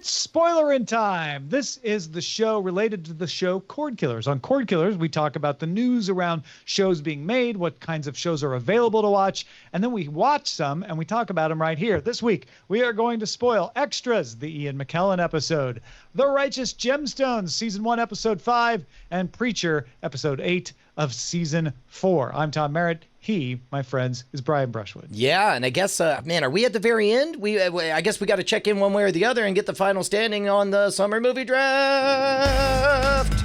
It's Spoilerin time. This is the show related to the show Cordkillers. On Cordkillers, we talk about the news around shows being made, what kinds of shows are available to watch, and then we watch some and we talk about them right here. This week, we are going to spoil Extras, the Ian McKellan episode, The Righteous Gemstones, Season 1, Episode 5, and Preacher, Episode 8 of Season 4. I'm Tom Merritt. He, my friends, is Brian Brushwood. Yeah, and I guess, man, are we at the very end? I guess we got to check in one way or the other and get the final standing on the summer movie draft.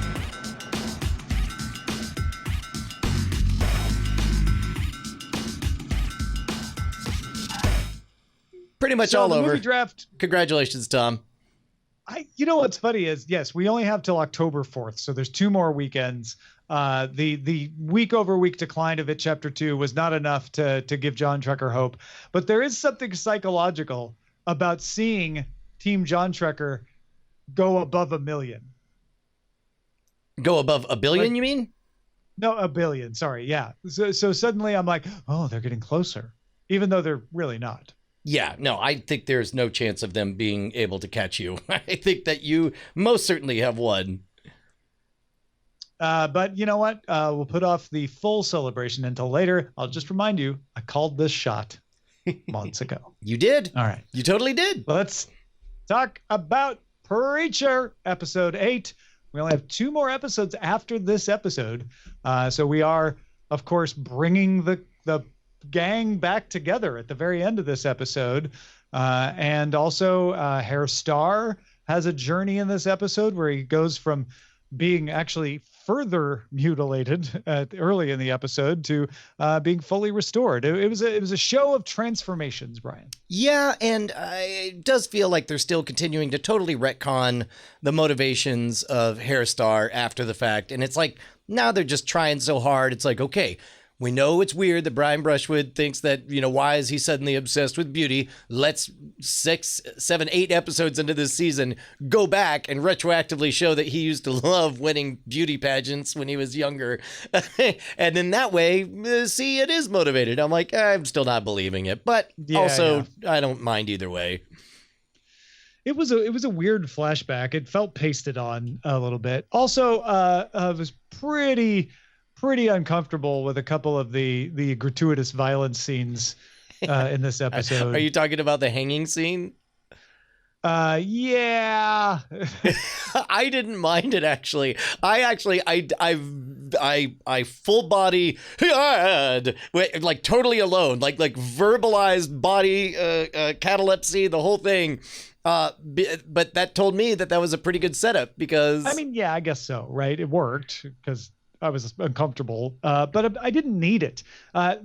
Pretty much all over. Movie draft. Congratulations, Tom. You know what's funny is, yes, we only have till October 4th, so there's 2 more weekends. The week over week decline of It Chapter 2 was not enough to give John Trekker hope, but there is something psychological about seeing Team John Trekker go above 1 million. Go above 1 billion, you mean? No, 1 billion. Sorry. Yeah. So suddenly I'm like, oh, they're getting closer, even though they're really not. Yeah, no, I think there's no chance of them being able to catch you. I think that you most certainly have won. But you know what? We'll put off the full celebration until later. I'll just remind you, I called this shot months ago. You did? All right. You totally did. Let's talk about Preacher, Episode 8. We only have 2 more episodes after this episode. So we are, of course, bringing the gang back together at the very end of this episode. And also Herr Starr has a journey in this episode where he goes from being actually further mutilated early in the episode to being fully restored. It was a show of transformations, Brian. Yeah, and it does feel like they're still continuing to totally retcon the motivations of Herr Starr after the fact. And it's like, now they're just trying so hard. It's like, okay, we know it's weird that Brian Brushwood thinks that, why is he suddenly obsessed with beauty? Let's 6, 7, 8 episodes into this season go back and retroactively show that he used to love winning beauty pageants when he was younger. And then that way, see, it is motivated. I'm like, I'm still not believing it. But yeah. I don't mind either way. It was a weird flashback. It felt pasted on a little bit. Also, it was pretty uncomfortable with a couple of the gratuitous violence scenes in this episode. Are you talking about the hanging scene? Yeah. I didn't mind it, actually. I full body, like totally alone, like verbalized body catalepsy, the whole thing. But that told me that was a pretty good setup because... yeah, I guess so, right? It worked because I was uncomfortable, but I didn't need it. I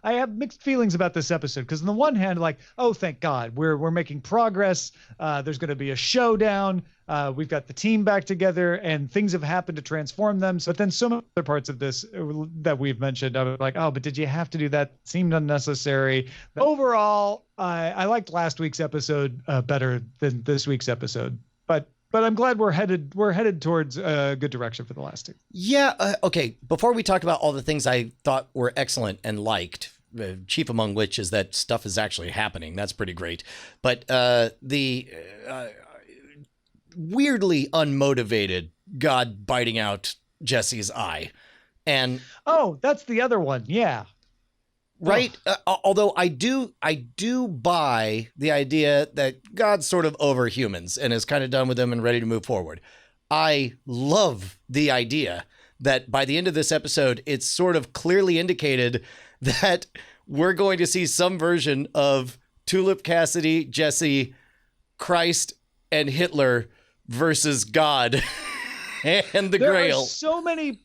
have mixed feelings about this episode because on the one hand, like, oh, thank God, we're making progress. There's going to be a showdown. We've got the team back together and things have happened to transform them. But then some other parts of this that we've mentioned, I was like, oh, but did you have to do that? Seemed unnecessary. But overall, I liked last week's episode better than this week's episode. But I'm glad we're headed towards a good direction for the last 2. Yeah. Okay. Before we talk about all the things I thought were excellent and liked, chief among which is that stuff is actually happening. That's pretty great. But the weirdly unmotivated God biting out Jesse's eye. And that's the other one. Yeah. Right. Although I do buy the idea that God's sort of over humans and is kind of done with them and ready to move forward. I love the idea that by the end of this episode, it's sort of clearly indicated that we're going to see some version of Tulip Cassidy, Jesse, Christ, and Hitler versus God. And the Grail.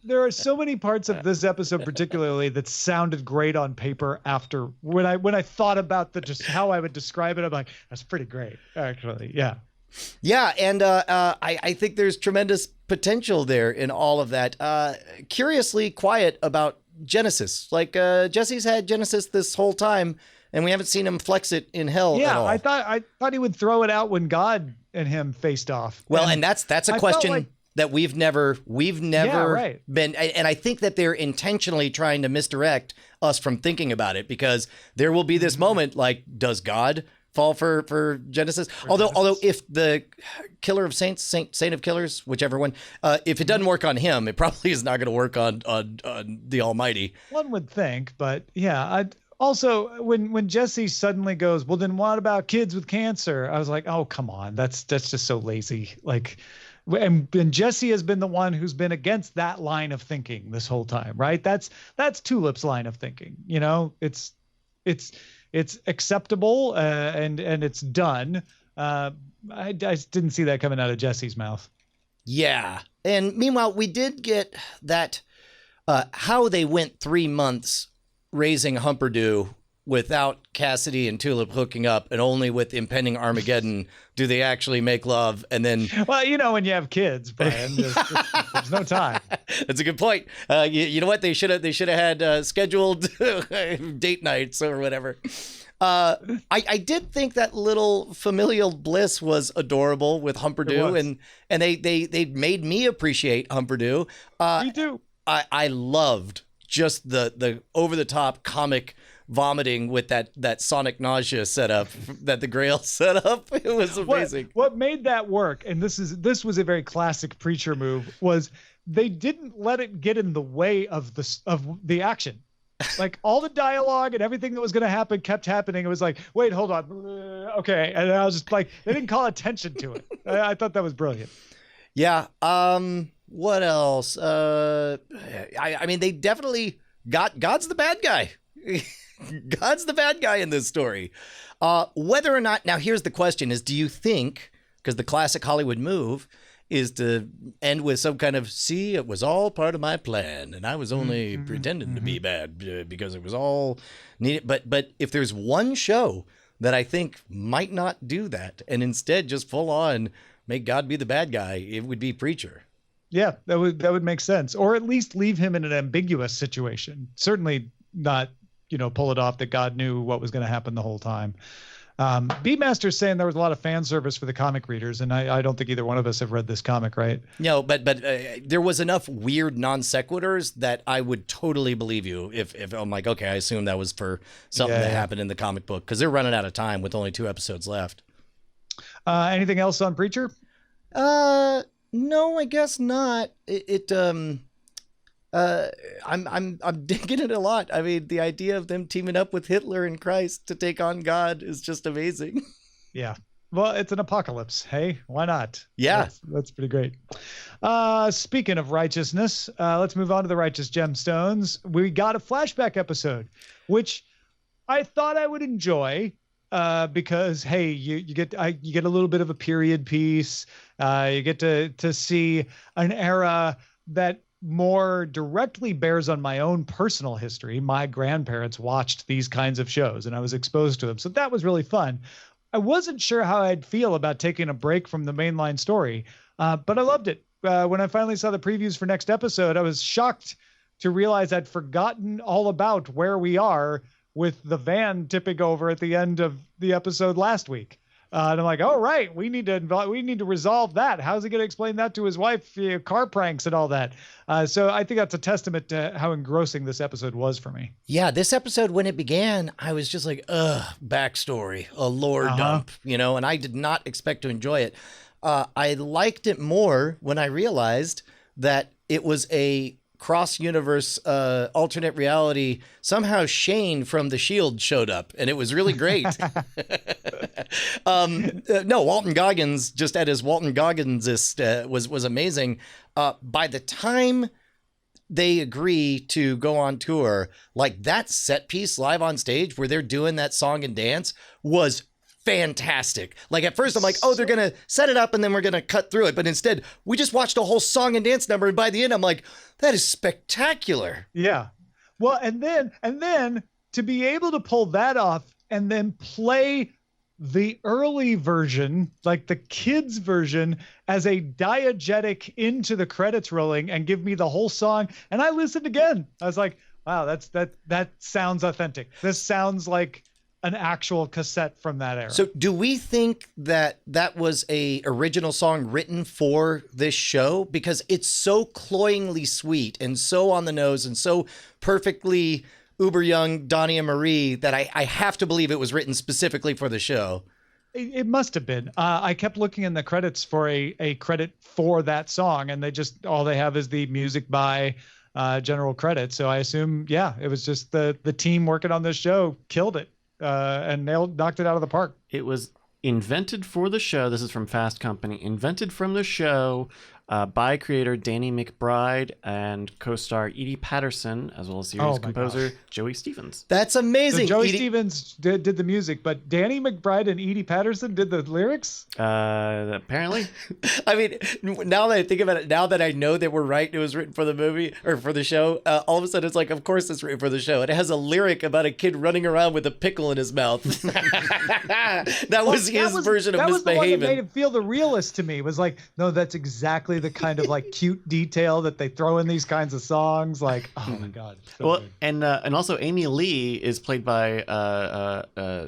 There are so many parts of this episode, particularly, that sounded great on paper. After when I thought about just how I would describe it, I'm like, that's pretty great, actually. Yeah. Yeah, and I think there's tremendous potential there in all of that. Curiously quiet about Genesis. Like Jesse's had Genesis this whole time, and we haven't seen him flex it in hell at all. I thought he would throw it out when God and him faced off. Well, and that's a question that we've never been. And I think that they're intentionally trying to misdirect us from thinking about it, because there will be this moment like, does God fall for Genesis. Although if the Killer of Saints, Saint of Killers, whichever one, if it doesn't work on him, it probably is not going to work on the Almighty. One would think, but yeah. Also, when Jesse suddenly goes, well, then what about kids with cancer? I was like, oh, come on, that's just so lazy. Like, and Jesse has been the one who's been against that line of thinking this whole time, right? That's Tulip's line of thinking. You know, it's acceptable and it's done. I didn't see that coming out of Jesse's mouth. Yeah. And meanwhile, we did get that how they went 3 months raising Humperdew without Cassidy and Tulip hooking up, and only with impending Armageddon do they actually make love. And then, well, you know, when you have kids, Brian, there's no time. That's a good point. You know what? They should have had scheduled date nights or whatever. I did think that little familial bliss was adorable with Humperdew, and they made me appreciate Humperdew. Me too. I loved just the over the top comic vomiting with that sonic nausea setup that the Grail set up. It was amazing. What made that work, and this was a very classic Preacher move, was they didn't let it get in the way of the action. Like all the dialogue and everything that was going to happen kept happening. It was like, wait, hold on. Okay. And I was just like, they didn't call attention to it. I thought that was brilliant. Yeah. What else? I mean, they definitely God's the bad guy. God's the bad guy in this story. Whether or not, now here's the question is, do you think, because the classic Hollywood move is to end with some kind of, see, it was all part of my plan, and I was only pretending to be bad because it was all needed. But if there's one show that I think might not do that, and instead just full on make God be the bad guy, it would be Preacher. Yeah, that would make sense. Or at least leave him in an ambiguous situation. Certainly not, pull it off that God knew what was going to happen the whole time. Beatmaster's saying there was a lot of fan service for the comic readers, and I don't think either one of us have read this comic, right? No, but there was enough weird non sequiturs that I would totally believe you if I'm like, okay, I assume that was for something that happened in the comic book, because they're running out of time with only 2 episodes left. Anything else on Preacher? No, I guess not. I'm digging it a lot. I mean, the idea of them teaming up with Hitler and Christ to take on God is just amazing. Yeah. Well, it's an apocalypse. Hey, why not? Yeah. That's pretty great. Speaking of righteousness, let's move on to the Righteous Gemstones. We got a flashback episode, which I thought I would enjoy. Because hey, you get a little bit of a period piece. You get to see an era that more directly bears on my own personal history. My grandparents watched these kinds of shows, and I was exposed to them, so that was really fun. I wasn't sure how I'd feel about taking a break from the mainline story, but I loved it. When I finally saw the previews for next episode, I was shocked to realize I'd forgotten all about where we are with the van tipping over at the end of the episode last week. And I'm like, oh, right, we need to resolve that. How's he going to explain that to his wife, car pranks and all that? So I think that's a testament to how engrossing this episode was for me. Yeah, this episode, when it began, I was just like, backstory, a lore dump, and I did not expect to enjoy it. I liked it more when I realized that it was a cross-universe alternate reality. Somehow Shane from The Shield showed up, and it was really great. No, Walton Goggins, just at his Walton Gogginsist, was amazing. By the time they agree to go on tour, like that set piece live on stage where they're doing that song and dance was fantastic. Like at first I'm like, oh, they're going to set it up and then we're going to cut through it. But instead we just watched a whole song and dance number. And by the end, I'm like, that is spectacular. Yeah. Well, and then to be able to pull that off and then play the early version, like the kids version, as a diegetic into the credits rolling and give me the whole song. And I listened again. I was like, wow, that sounds authentic. This sounds like an actual cassette from that era. So do we think that was a original song written for this show? Because it's so cloyingly sweet and so on the nose and so perfectly uber young Donnie and Marie that I have to believe it was written specifically for the show. It must have been. I kept looking in the credits for a credit for that song, and all they have is the music by general credit. So I assume, yeah, it was just the team working on this show killed it and knocked it out of the park. It was invented for the show. This is from Fast Company. Invented from the show by creator Danny McBride and co-star Edie Patterson, as well as series composer Joey Stevens. That's amazing. So Joey Stevens did the music, but Danny McBride and Edie Patterson did the lyrics? Apparently. I mean, now that I think about it, now that I know that we're right, it was written for the movie or for the show, all of a sudden it's like, of course it's written for the show. It has a lyric about a kid running around with a pickle in his mouth. That was his version of misbehaving. That was the one that made it feel the realest to me. It was like, no, that's exactly the kind of like cute detail that they throw in these kinds of songs. Like, oh my God. So good. And also Amy Lee is played by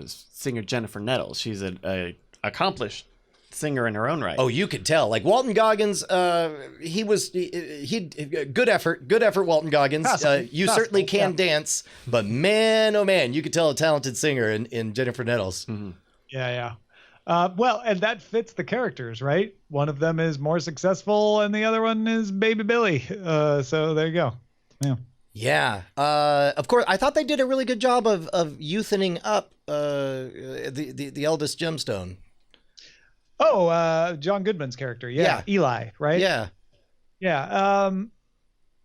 singer Jennifer Nettles. She's a accomplished singer in her own right. Oh, you could tell. Like Walton Goggins, he good effort, Walton Goggins. You certainly can dance, but man, oh man, you could tell a talented singer in Jennifer Nettles. Mm-hmm. Yeah. Well, and that fits the characters, right? One of them is more successful and the other one is Baby Billy. So there you go. Yeah. Yeah. Of course, I thought they did a really good job of youthening up the eldest gemstone. Oh, John Goodman's character. Yeah. Eli, right? Yeah. Yeah.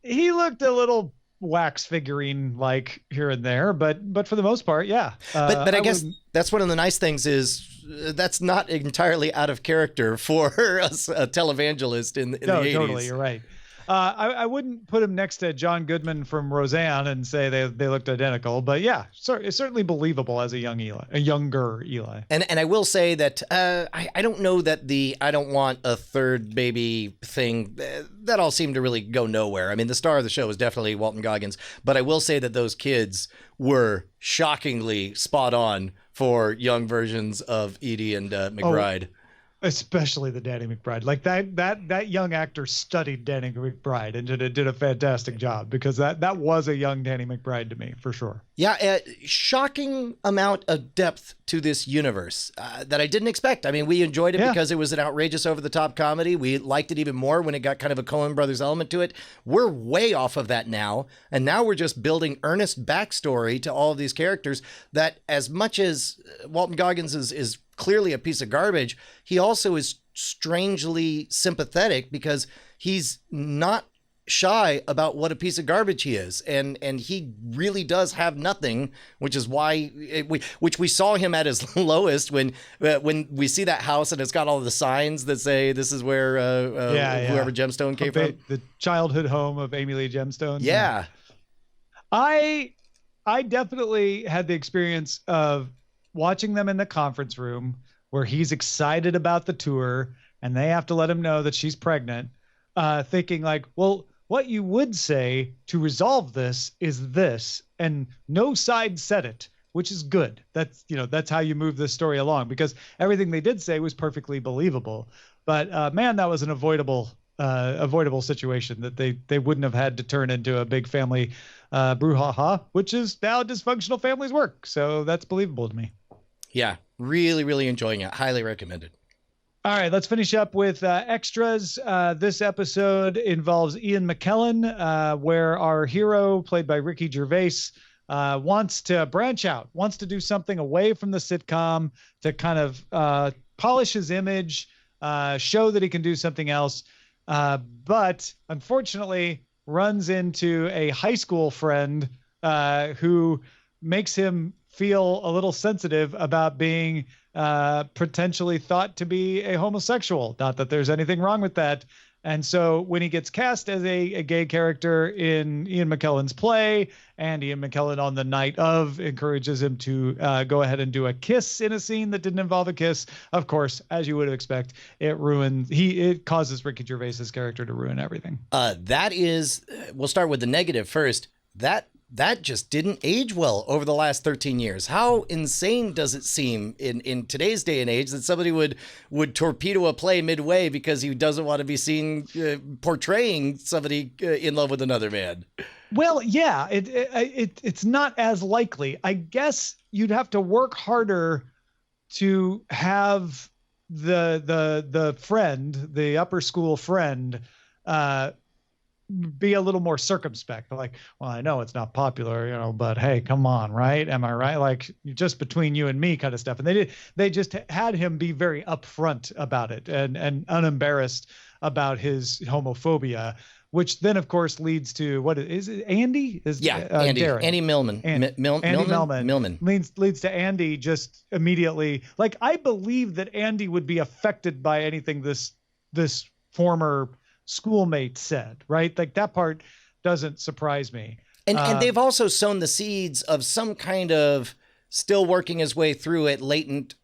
He looked a little wax figurine like here and there, but for the most part, yeah. But I guess that's one of the nice things is that's not entirely out of character for a televangelist in the 80s. No, totally, you're right. I wouldn't put him next to John Goodman from Roseanne and say they looked identical, but yeah, it's certainly believable as a younger Eli. And I will say that I don't know that I don't want a third baby thing, that all seemed to really go nowhere. I mean, the star of the show was definitely Walton Goggins, but I will say that those kids were shockingly spot on for young versions of Edie and McBride. Especially the Danny McBride. Like that young actor studied Danny McBride and did a fantastic job, because that was a young Danny McBride to me, for sure. Yeah, shocking amount of depth to this universe that I didn't expect. I mean, we enjoyed it because it was an outrageous, over-the-top comedy. We liked it even more when it got kind of a Coen Brothers element to it. We're way off of that now, and now we're just building earnest backstory to all of these characters that, as much as Walton Goggins is clearly a piece of garbage, he also is strangely sympathetic, because he's not shy about what a piece of garbage he is, and he really does have nothing, which is why we saw him at his lowest when we see that house and it's got all the signs that say this is where whoever gemstone came from, the childhood home of Amy Lee Gemstone. Yeah. I definitely had the experience of watching them in the conference room where he's excited about the tour and they have to let him know that she's pregnant, thinking like, well, what you would say to resolve this is this, and no side said it, which is good. That's how you move this story along, because everything they did say was perfectly believable. But man, that was an avoidable situation that they wouldn't have had to turn into a big family brouhaha, which is how dysfunctional families work. So that's believable to me. Yeah, really, really enjoying it. Highly recommended. All right, let's finish up with extras. This episode involves Ian McKellan, where our hero, played by Ricky Gervais, wants to branch out, wants to do something away from the sitcom to kind of polish his image, show that he can do something else. But unfortunately runs into a high school friend who makes him feel a little sensitive about being potentially thought to be a homosexual. Not that there's anything wrong with that. And so when he gets cast as a gay character in Ian McKellan's play, and Ian McKellan on the night of encourages him to go ahead and do a kiss in a scene that didn't involve a kiss, of course, as you would expect, it causes Ricky Gervais's character to ruin everything. We'll start with the negative first. That that just didn't age well over the last 13 years. How insane does it seem in today's day and age that somebody would torpedo a play midway because he doesn't want to be seen portraying somebody in love with another man? Well, yeah, it's not as likely. I guess you'd have to work harder to have the friend, the upper school friend, be a little more circumspect. Like, well, I know it's not popular, but hey, come on, right? Am I right? Like, just between you and me kind of stuff. And they just had him be very upfront about it and unembarrassed about his homophobia, which then of course leads to what is it? Andy Andy Darren. Andy Millman. Andy Millman leads to Andy just immediately. Like, I believe that Andy would be affected by anything this former schoolmate said, right? Like, that part doesn't surprise me. And they've also sown the seeds of some kind of still working his way through it, latent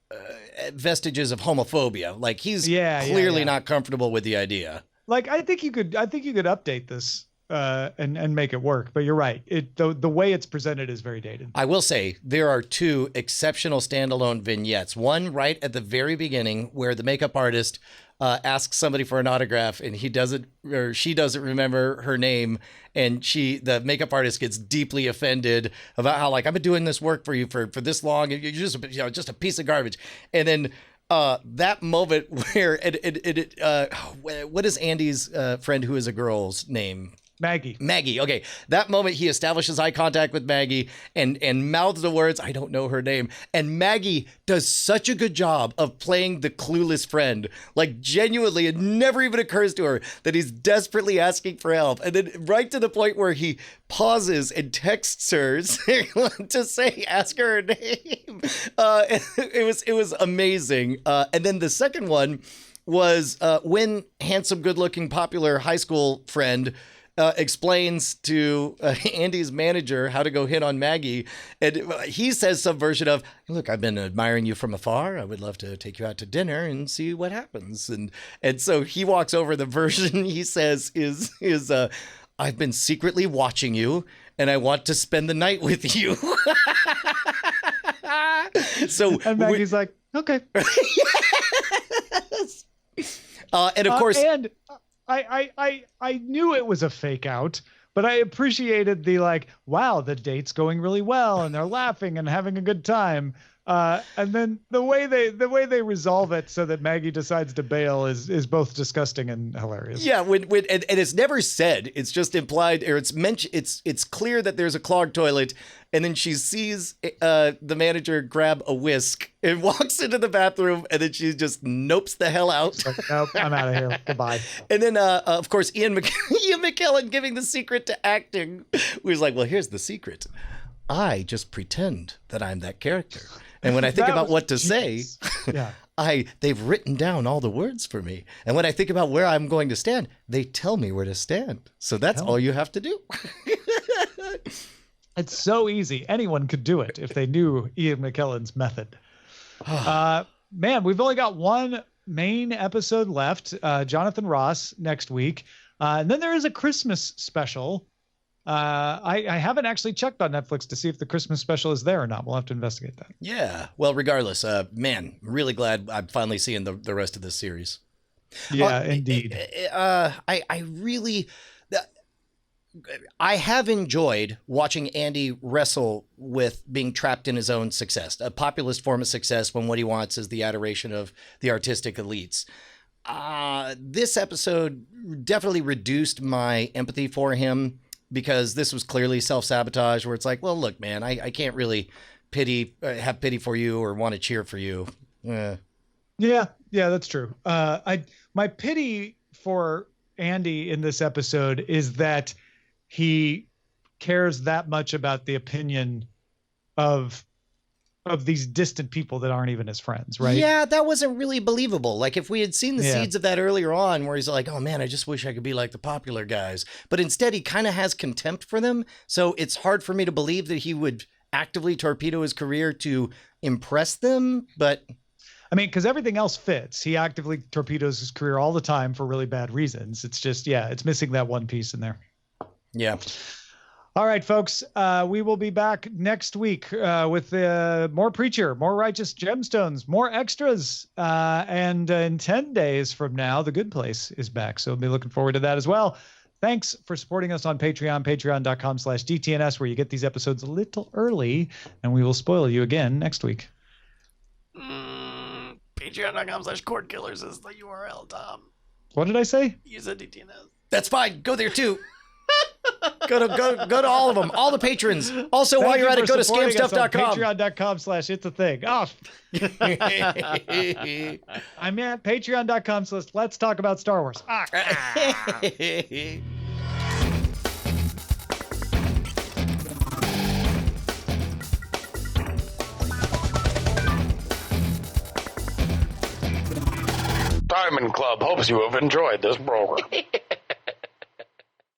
vestiges of homophobia. Like, he's clearly not comfortable with the idea. Like, I think you could update this and make it work. But you're right. The way it's presented is very dated. I will say there are two exceptional standalone vignettes. One right at the very beginning where the makeup artist asks somebody for an autograph and she doesn't remember her name, and the makeup artist gets deeply offended about how, like, I've been doing this work for you for this long, and you're just a piece of garbage. And then that moment where what is Andy's friend who is a girl's name? Maggie. Okay. That moment he establishes eye contact with Maggie and mouths the words, I don't know her name. And Maggie does such a good job of playing the clueless friend. Like, genuinely, it never even occurs to her that he's desperately asking for help. And then right to the point where he pauses and texts her to say, ask her name. It was amazing. And then the second one was when handsome, good-looking, popular high school friend explains to Andy's manager how to go hit on Maggie. And he says some version of, look, I've been admiring you from afar. I would love to take you out to dinner and see what happens. And so he walks over. The version he says is I've been secretly watching you and I want to spend the night with you. And Maggie's like, okay. Yes. And of course, I knew it was a fake out, but I appreciated the, like, wow, the date's going really well and they're laughing and having a good time. And then the way they resolve it so that Maggie decides to bail is both disgusting and hilarious. Yeah, and it's never said. It's just implied, or it's mentioned. It's clear that there's a clogged toilet, and then she sees the manager grab a whisk and walks into the bathroom, and then she just nopes the hell out. Like, nope, I'm out of here. Goodbye. And then, of course, Ian McKellan giving the secret to acting. He's like, well, here's the secret. I just pretend that I'm that character. And when I think about what to say, they've written down all the words for me. And when I think about where I'm going to stand, they tell me where to stand. So that's all you have to do. It's so easy. Anyone could do it if they knew Ian McKellan's method. Man, we've only got one main episode left. Jonathan Ross next week. And then there is a Christmas special. I haven't actually checked on Netflix to see if the Christmas special is there or not. We'll have to investigate that. Yeah. Well, regardless, man, really glad I'm finally seeing the rest of this series. Yeah, indeed. I have enjoyed watching Andy wrestle with being trapped in his own success, a populist form of success when what he wants is the adoration of the artistic elites. This episode definitely reduced my empathy for him, because this was clearly self-sabotage, where it's like, well, look, man, I can't really have pity for you or want to cheer for you. Yeah, that's true. My pity for Andy in this episode is that he cares that much about the opinion of these distant people that aren't even his friends, right? Yeah, that wasn't really believable. Like, if we had seen the seeds of that earlier on, where he's like, oh man, I just wish I could be like the popular guys. But instead, he kind of has contempt for them. So it's hard for me to believe that he would actively torpedo his career to impress them. But I mean, because everything else fits. He actively torpedoes his career all the time for really bad reasons. It's just, it's missing that one piece in there. Yeah. All right, folks, we will be back next week with more Preacher, more Righteous Gemstones, more extras. And in 10 days from now, The Good Place is back. So we'll be looking forward to that as well. Thanks for supporting us on Patreon, patreon.com/DTNS, where you get these episodes a little early, and we will spoil you again next week. Patreon.com/Cordkillers is the URL, Tom. What did I say? You said DTNS. That's fine. Go there too. Go to all of them, all the patrons. Also, while you're at it, go to scamstuff.com. Patreon.com/it's a thing. Oh. I'm at patreon.com/let's talk about Star Wars. Diamond Club hopes you have enjoyed this program.